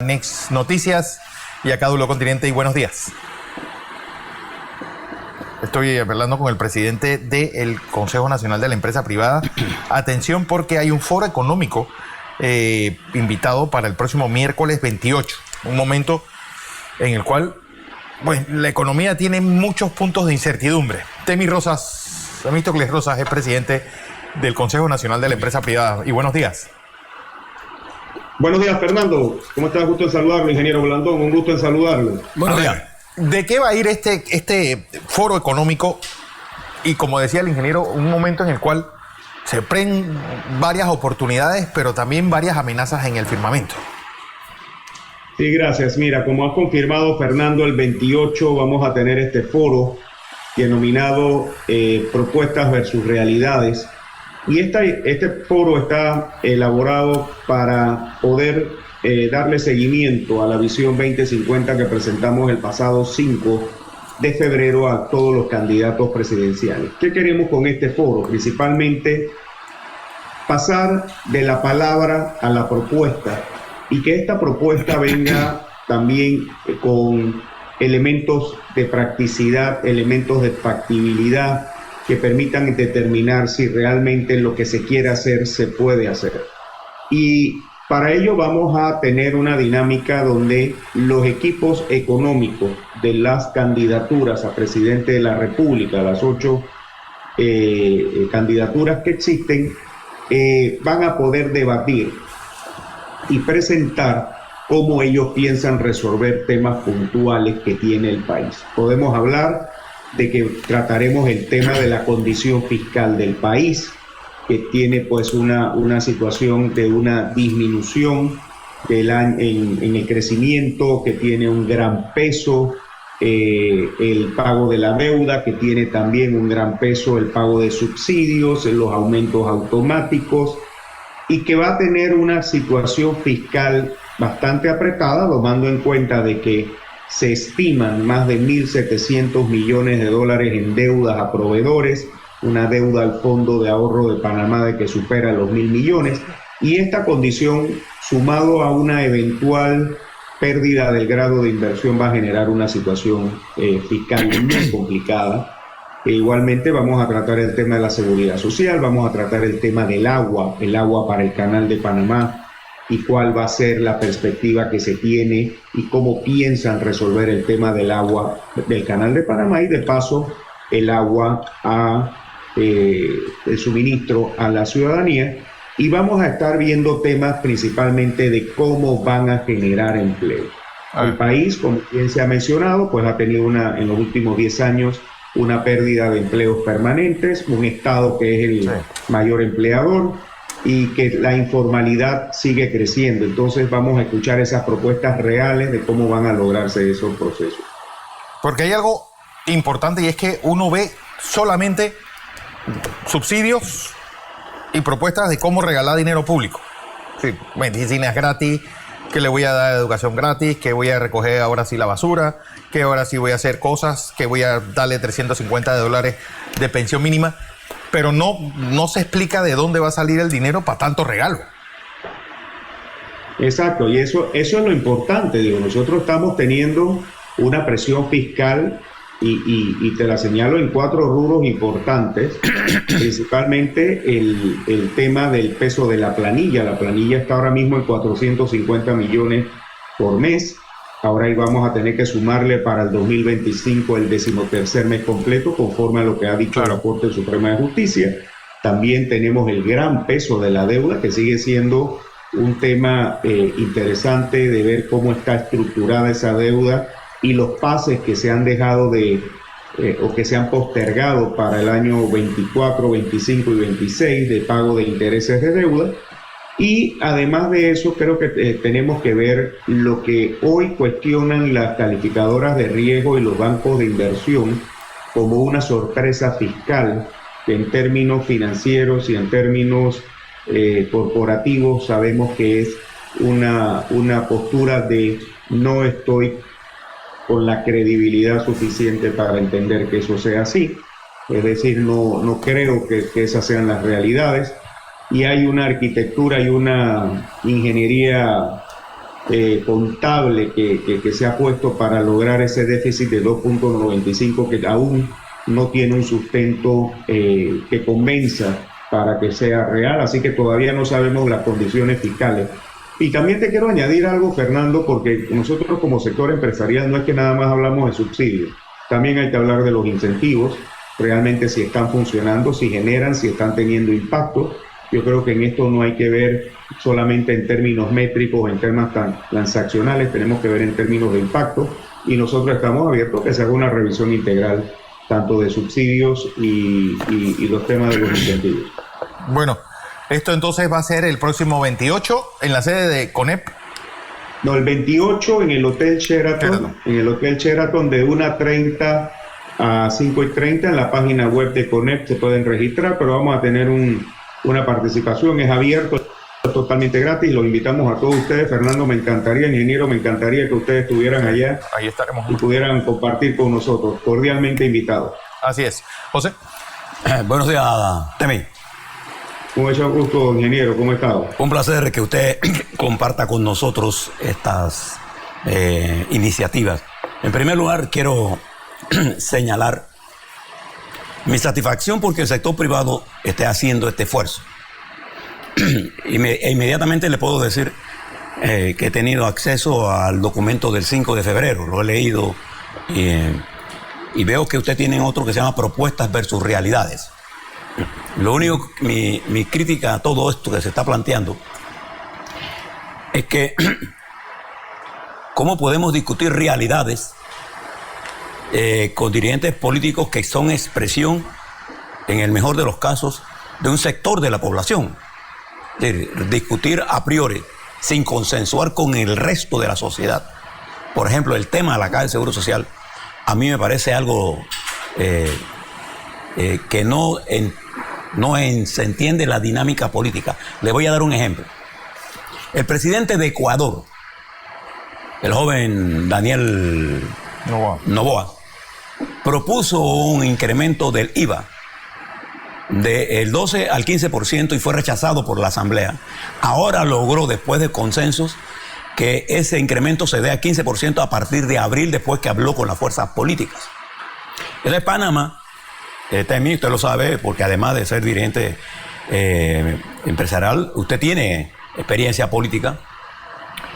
Next Noticias y a Cádulo Continente y buenos días. Estoy hablando con el presidente del Consejo Nacional de la Empresa Privada. Atención porque hay un foro económico invitado para el próximo miércoles 28, un momento en el cual la economía tiene muchos puntos de incertidumbre. Temístocles Rosas es presidente del Consejo Nacional de la Empresa Privada. Y buenos días. Buenos días, Fernando. ¿Cómo estás? Gusto en saludarlo, ingeniero Blandón. Un gusto en saludarlo. Buenos días. ¿De qué va a ir este foro económico? Y como decía el ingeniero, un momento en el cual se prenden varias oportunidades, pero también varias amenazas en el firmamento. Sí, gracias. Mira, como has confirmado, Fernando, el 28 vamos a tener este foro denominado Propuestas versus Realidades. Y este foro está elaborado para poder darle seguimiento a la visión 2050 que presentamos el pasado 5 de febrero a todos los candidatos presidenciales. ¿Qué queremos con este foro? Principalmente pasar de la palabra a la propuesta y que esta propuesta venga también con elementos de practicidad, elementos de factibilidad que permitan determinar si realmente lo que se quiere hacer se puede hacer. Y para ello vamos a tener una dinámica donde los equipos económicos de las candidaturas a presidente de la República, las 8 candidaturas que existen, van a poder debatir y presentar cómo ellos piensan resolver temas puntuales que tiene el país. Podemos hablar de que trataremos el tema de la condición fiscal del país, que tiene pues una situación de una disminución en el crecimiento, que tiene un gran peso el pago de la deuda, que tiene también un gran peso el pago de subsidios, los aumentos automáticos, y que va a tener una situación fiscal bastante apretada, tomando en cuenta de que se estiman más de 1.700 millones de dólares en deudas a proveedores, una deuda al Fondo de Ahorro de Panamá de que supera los 1.000 millones, y esta condición, sumado a una eventual pérdida del grado de inversión, va a generar una situación fiscal muy complicada. Igualmente vamos a tratar el tema de la seguridad social, vamos a tratar el tema del agua para el Canal de Panamá, y cuál va a ser la perspectiva que se tiene y cómo piensan resolver el tema del agua del Canal de Panamá y de paso el agua el suministro a la ciudadanía. Y vamos a estar viendo temas principalmente de cómo van a generar empleo. El país, como bien se ha mencionado, pues ha tenido en los últimos 10 años una pérdida de empleos permanentes, un estado que es el mayor empleador, y que la informalidad sigue creciendo. Entonces vamos a escuchar esas propuestas reales de cómo van a lograrse esos procesos. Porque hay algo importante y es que uno ve solamente subsidios y propuestas de cómo regalar dinero público. Sí, medicinas gratis, que le voy a dar educación gratis, que voy a recoger ahora sí la basura, que ahora sí voy a hacer cosas, que voy a darle $350 de pensión mínima. Pero no se explica de dónde va a salir el dinero para tanto regalo. Exacto, y eso es lo importante. Digo, nosotros estamos teniendo una presión fiscal y te la señalo en 4 rubros importantes. Principalmente el tema del peso de la planilla. La planilla está ahora mismo en 450 millones por mes. Ahora vamos a tener que sumarle para el 2025 el 13º mes completo, conforme a lo que ha dicho la Corte Suprema de Justicia. También tenemos el gran peso de la deuda, que sigue siendo un tema interesante de ver cómo está estructurada esa deuda y los pases que se han dejado o que se han postergado para el año 24, 25 y 26 de pago de intereses de deuda. Y además de eso, creo que tenemos que ver lo que hoy cuestionan las calificadoras de riesgo y los bancos de inversión como una sorpresa fiscal, que en términos financieros y en términos corporativos sabemos que es una postura de no estoy con la credibilidad suficiente para entender que eso sea así. Es decir, no creo que esas sean las realidades. Y hay una arquitectura y una ingeniería contable que se ha puesto para lograr ese déficit de 2.95 que aún no tiene un sustento que convenza para que sea real, así que todavía no sabemos las condiciones fiscales. Y también te quiero añadir algo, Fernando, porque nosotros como sector empresarial no es que nada más hablamos de subsidios, también hay que hablar de los incentivos, realmente si están funcionando, si generan, si están teniendo impacto. Yo creo que en esto no hay que ver solamente en términos métricos, en temas tan transaccionales, tenemos que ver en términos de impacto, y nosotros estamos abiertos a que se haga una revisión integral tanto de subsidios y los temas de los incentivos. Bueno, esto entonces va a ser el próximo 28 en la sede de CONEP. No, el 28 en el Hotel Sheraton, de 1:30 a 5:30 en la página web de CONEP se pueden registrar, pero vamos a tener una participación, es abierto, totalmente gratis, los invitamos a todos ustedes. Fernando, me encantaría, ingeniero, me encantaría que ustedes estuvieran allá. Ahí estaremos. Y pudieran compartir con nosotros, cordialmente invitados. Así es. José. Buenos días, Temi. Con mucho gusto, ingeniero, ¿cómo está? Un placer que usted comparta con nosotros estas iniciativas. En primer lugar, quiero señalar mi satisfacción porque el sector privado esté haciendo este esfuerzo. Inmediatamente le puedo decir que he tenido acceso al documento del 5 de febrero, lo he leído y veo que usted tiene otro que se llama Propuestas versus Realidades. Lo único, mi crítica a todo esto que se está planteando es que ¿cómo podemos discutir realidades con dirigentes políticos que son expresión, en el mejor de los casos, de un sector de la población? Es decir, discutir a priori sin consensuar con el resto de la sociedad. Por ejemplo, el tema de la Caja del Seguro Social, a mí me parece algo que no se entiende la dinámica política. Le voy a dar un ejemplo. El presidente de Ecuador, el joven Daniel Noboa, propuso un incremento del IVA del 12 al 15% y fue rechazado por la Asamblea. Ahora logró, después de consensos, que ese incremento se dé a 15% a partir de abril, después que habló con las fuerzas políticas. Él es Panamá, Temi, usted lo sabe, porque además de ser dirigente empresarial, usted tiene experiencia política.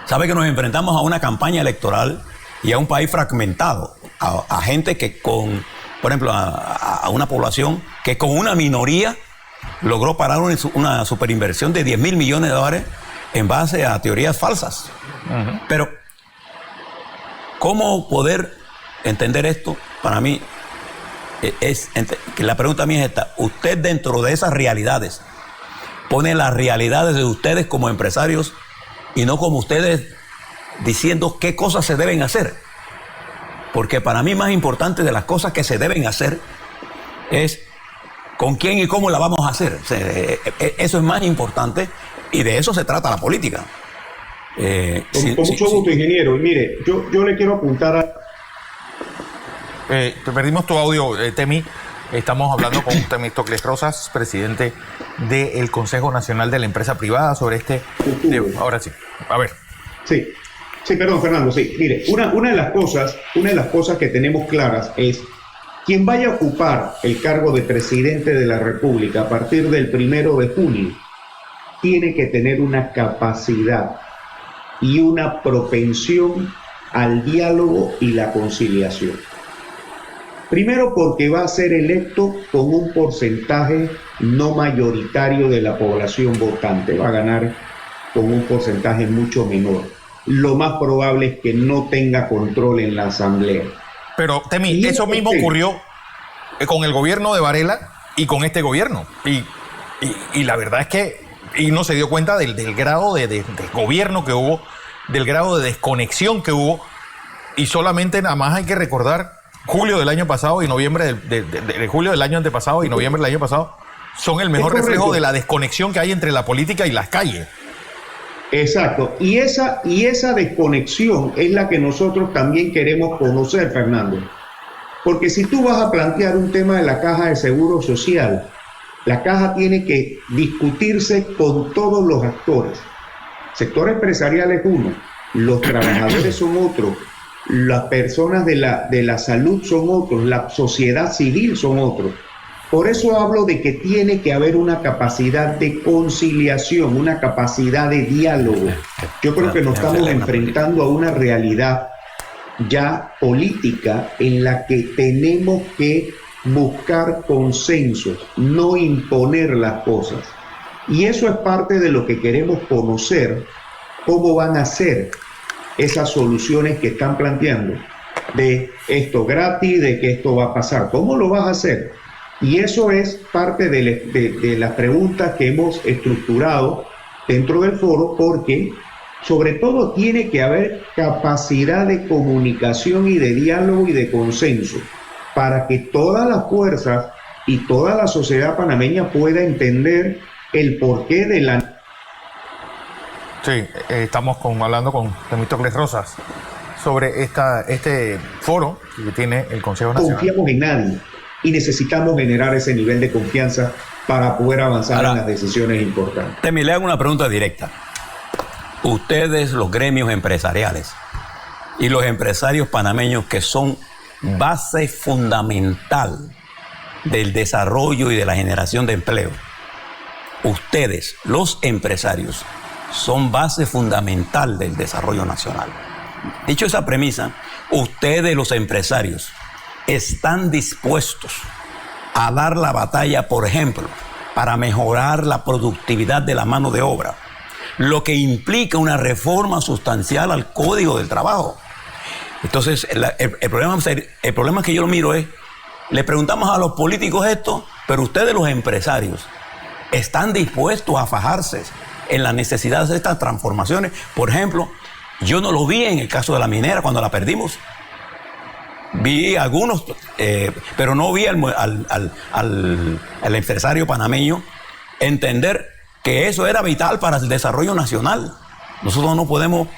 Sabe que nos enfrentamos a una campaña electoral y a un país fragmentado, a gente que con, por ejemplo, a una población que con una minoría logró parar una superinversión de 10 mil millones de dólares en base a teorías falsas. Uh-huh. Pero, ¿cómo poder entender esto? Para mí, la pregunta mía es esta. ¿Usted dentro de esas realidades pone las realidades de ustedes como empresarios y no como ustedes diciendo qué cosas se deben hacer? Porque para mí más importante de las cosas que se deben hacer es con quién y cómo la vamos a hacer. Eso es más importante y de eso se trata la política. Con mucho gusto, ingeniero. Y mire, yo le quiero apuntar a... Te perdimos tu audio, Temi. Estamos hablando con Temístocles Rosas, presidente del Consejo Nacional de la Empresa Privada, sobre este tema. Ahora sí, a ver. Sí, perdón, Fernando, sí. Mire, una de las cosas que tenemos claras es quien vaya a ocupar el cargo de presidente de la República a partir del 1 de junio tiene que tener una capacidad y una propensión al diálogo y la conciliación. Primero porque va a ser electo con un porcentaje no mayoritario de la población votante, va a ganar con un porcentaje mucho menor. Lo más probable es que no tenga control en la Asamblea. Pero, Temi, eso mismo ocurrió con el gobierno de Varela y con este gobierno. Y la verdad es que no se dio cuenta del grado de gobierno que hubo, del grado de desconexión que hubo. Y solamente nada más hay que recordar julio del año pasado y noviembre de julio del año antepasado y noviembre del año pasado son el mejor reflejo de la desconexión que hay entre la política y las calles. Exacto, y esa desconexión es la que nosotros también queremos conocer, Fernando. Porque si tú vas a plantear un tema de la Caja de Seguro Social, la Caja tiene que discutirse con todos los actores. Sector empresarial es uno, los trabajadores son otros, las personas de la salud son otros, la sociedad civil son otros. Por eso hablo de que tiene que haber una capacidad de conciliación, una capacidad de diálogo. Yo creo que nos estamos enfrentando a una realidad ya política en la que tenemos que buscar consensos, no imponer las cosas. Y eso es parte de lo que queremos conocer, cómo van a ser esas soluciones que están planteando, de esto gratis, de que esto va a pasar. ¿Cómo lo vas a hacer? Y eso es parte de las preguntas que hemos estructurado dentro del foro, porque sobre todo tiene que haber capacidad de comunicación y de diálogo y de consenso para que todas las fuerzas y toda la sociedad panameña pueda entender el porqué de la... Sí, estamos hablando con Temístocles Rosas sobre este foro que tiene el Consejo Nacional. Confiamos en nadie y necesitamos generar ese nivel de confianza para poder avanzar en las decisiones importantes. Temi, le hago una pregunta directa. Ustedes, los gremios empresariales y los empresarios panameños que son base fundamental del desarrollo y de la generación de empleo, ustedes, los empresarios, son base fundamental del desarrollo nacional. Dicho esa premisa, ustedes, los empresarios, están dispuestos a dar la batalla, por ejemplo, para mejorar la productividad de la mano de obra, lo que implica una reforma sustancial al Código del Trabajo. Entonces, el problema que yo lo miro es, le preguntamos a los políticos esto, pero ustedes, los empresarios, están dispuestos a fajarse en la necesidad de estas transformaciones. Por ejemplo, yo no lo vi en el caso de la minera cuando la perdimos. Vi algunos, pero no vi al empresario panameño entender que eso era vital para el desarrollo nacional. Nosotros no podemos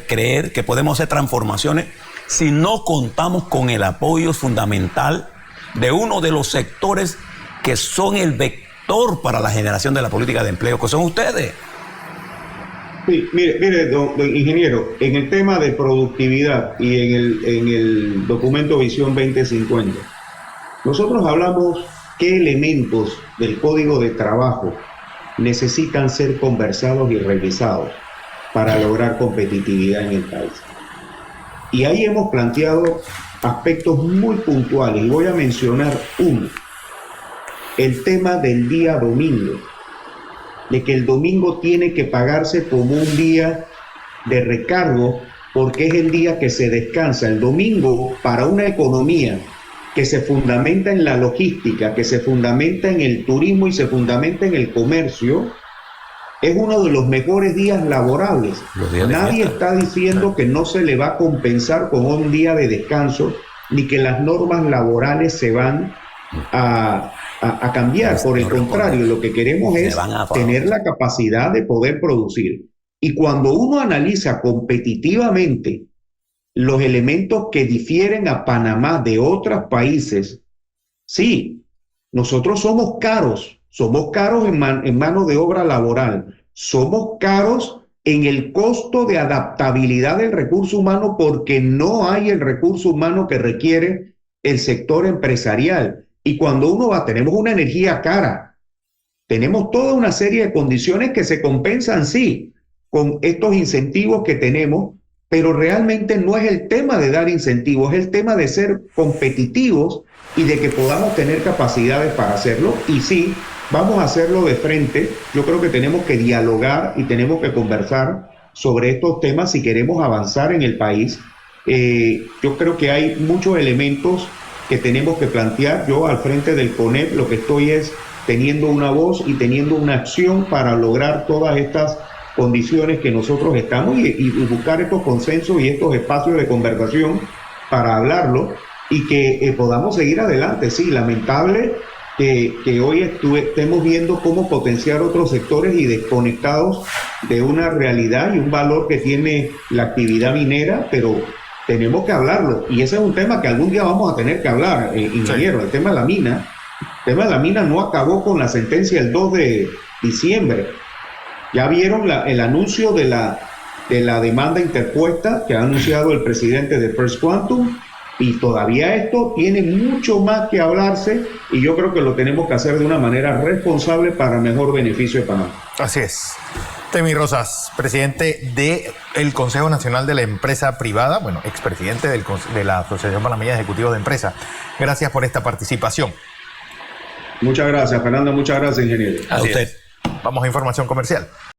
creer que podemos hacer transformaciones si no contamos con el apoyo fundamental de uno de los sectores que son el vector para la generación de la política de empleo, que son ustedes. Sí, mire, don ingeniero, en el tema de productividad y en el documento Visión 2050, nosotros hablamos qué elementos del Código de Trabajo necesitan ser conversados y revisados para lograr competitividad en el país. Y ahí hemos planteado aspectos muy puntuales, y voy a mencionar uno: el tema del día domingo, de que el domingo tiene que pagarse como un día de recargo porque es el día que se descansa. El domingo, para una economía que se fundamenta en la logística, que se fundamenta en el turismo y se fundamenta en el comercio, es uno de los mejores días laborables. Nadie está diciendo que no se le va a compensar con un día de descanso, ni que las normas laborales se van a cambiar. Por el contrario, lo que queremos es tener la capacidad de poder producir. Y cuando uno analiza competitivamente los elementos que difieren a Panamá de otros países, sí, nosotros somos caros en mano de obra laboral, somos caros en el costo de adaptabilidad del recurso humano porque no hay el recurso humano que requiere el sector empresarial. Y cuando uno tenemos una energía cara, tenemos toda una serie de condiciones que se compensan, sí, con estos incentivos que tenemos, pero realmente no es el tema de dar incentivos, es el tema de ser competitivos y de que podamos tener capacidades para hacerlo. Y sí, vamos a hacerlo de frente. Yo creo que tenemos que dialogar y tenemos que conversar sobre estos temas si queremos avanzar en el país. Yo creo que hay muchos elementos que tenemos que plantear. Yo al frente del CONEP lo que estoy es teniendo una voz y teniendo una acción para lograr todas estas condiciones que nosotros estamos y buscar estos consensos y estos espacios de conversación para hablarlo y que podamos seguir adelante. Sí, lamentable que hoy estemos viendo cómo potenciar otros sectores y desconectados de una realidad y un valor que tiene la actividad minera, pero tenemos que hablarlo. Y ese es un tema que algún día vamos a tener que hablar, ingeniero. Sí. El tema de la mina. El tema de la mina no acabó con la sentencia el 2 de diciembre. Ya vieron el anuncio de la de la demanda interpuesta que ha anunciado el presidente de First Quantum, y todavía esto tiene mucho más que hablarse, y yo creo que lo tenemos que hacer de una manera responsable para mejor beneficio de Panamá. Así es. Temi Rosas, presidente del Consejo Nacional de la Empresa Privada, bueno, expresidente de la Asociación Panameña de Ejecutivos de Empresa. Gracias por esta participación. Muchas gracias, Fernando. Muchas gracias, ingeniero. A usted. Vamos a información comercial.